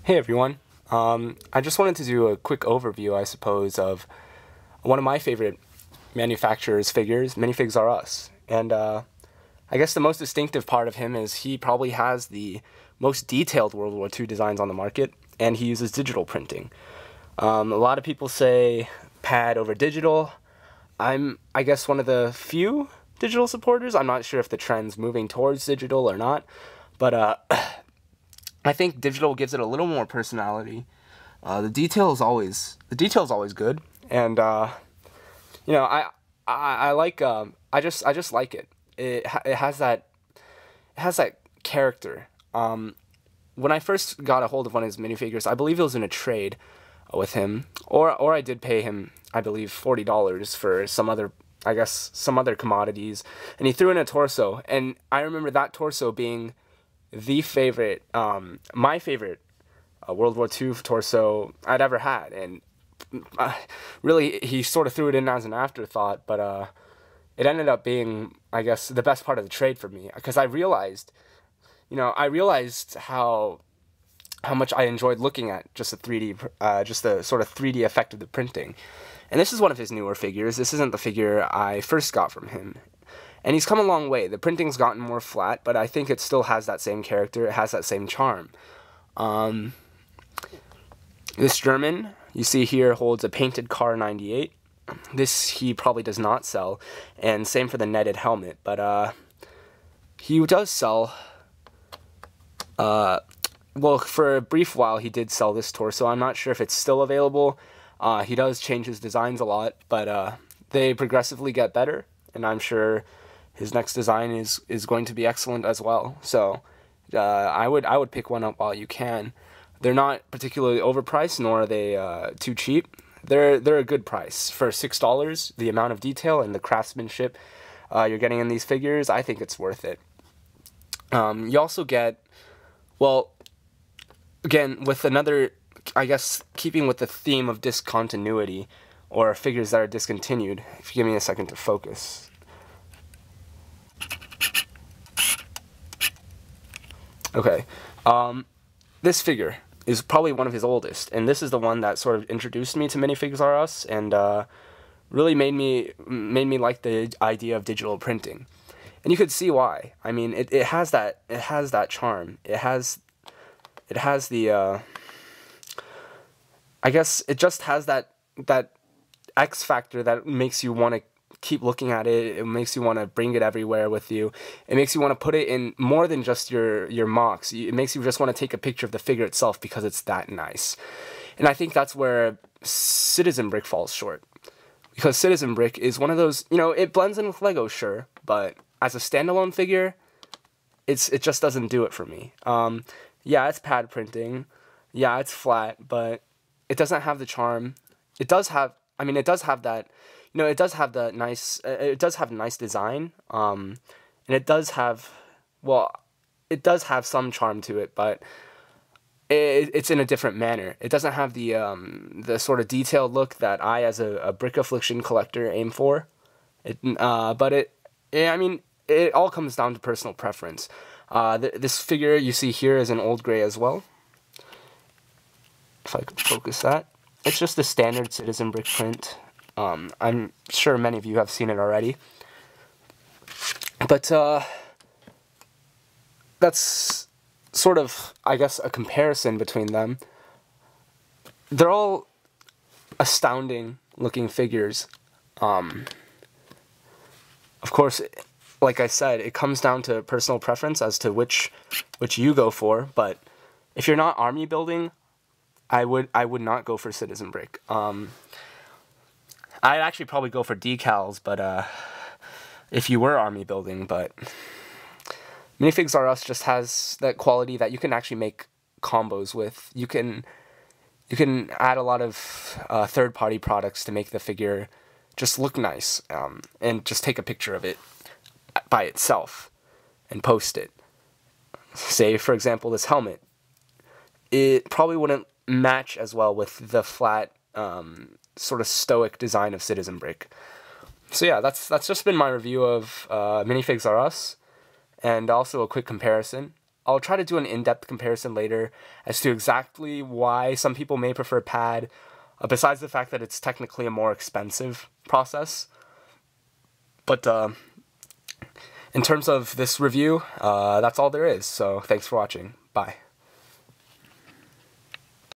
Hey everyone. I just wanted to do a quick overview, I suppose, of one of my favorite manufacturers' figures. Minifigs are us. And I guess the most distinctive part of him is he probably has the most detailed World War II designs on the market, and he uses digital printing. A lot of people say pad over digital. I guess, one of the few digital supporters. I'm not sure if the trend's moving towards digital or not, but I think digital gives it a little more personality. The detail is always good, and I like I just like it. It has that character. When I first got a hold of one of his minifigures, I believe it was in a trade with him, or I did pay him, I believe, $40 for some other commodities, and he threw in a torso, and I remember that torso being the favorite, my favorite World War II torso I'd ever had, and really he sort of threw it in as an afterthought, but it ended up being, I guess, the best part of the trade for me, because I realized how much I enjoyed looking at just the 3D, just the sort of 3D effect of the printing. And this is one of his newer figures. This isn't the figure I first got from him. And he's come a long way. The printing's gotten more flat, but I think it still has that same character. It has that same charm. This German, you see here, holds a painted Car 98. This he probably does not sell. And same for the netted helmet. But he does sell... well, for a brief while, he did sell this torso. I'm not sure if it's still available. He does change his designs a lot, but they progressively get better, and I'm sure his next design is going to be excellent as well. So I would pick one up while you can. They're not particularly overpriced, nor are they too cheap. They're a good price for $6. The amount of detail and the craftsmanship you're getting in these figures, I think it's worth it. You also get, well, again, with another, I guess, keeping with the theme of discontinuity, or figures that are discontinued. If you give me a second to focus. Okay, this figure is probably one of his oldest, and this is the one that sort of introduced me to Minifigs R Us, and really made me like the idea of digital printing. And you could see why. I mean, it has that charm. It has the I guess it just has that X factor that makes you want to keep looking at it. It makes you want to bring it everywhere with you. It makes you want to put it in more than just your mocks. It makes you just want to take a picture of the figure itself because it's that nice. And I think that's where Citizen Brick falls short. Because Citizen Brick is one of those, it blends in with Lego, sure, but as a standalone figure, it just doesn't do it for me. Yeah, it's pad printing. Yeah, it's flat, but it doesn't have the charm. It does have, it does have that, it does have the nice, it does have nice design, and it does have, well, it does have some charm to it, but it's in a different manner. It doesn't have the sort of detailed look that I, as a brick affliction collector, aim for. It all comes down to personal preference. This figure you see here is an old gray as well. If I could focus that. It's just a standard Citizen Brick print. I'm sure many of you have seen it already. But that's sort of, I guess, a comparison between them. They're all astounding looking figures. Of course, like I said, it comes down to personal preference as to which you go for, but if you're not army building, I would not go for Citizen Brick. I'd actually probably go for decals, but if you were army building, but Minifigs R Us just has that quality that you can actually make combos with. You can add a lot of third-party products to make the figure just look nice, and just take a picture of it by itself and post it. Say, for example, this helmet. It probably wouldn't match as well with the flat, sort of stoic design of Citizen Brick. So yeah, that's just been my review of Minifigs R Us, and also a quick comparison. I'll try to do an in-depth comparison later as to exactly why some people may prefer pad, besides the fact that it's technically a more expensive process. But in terms of this review, that's all there is. So thanks for watching. Bye.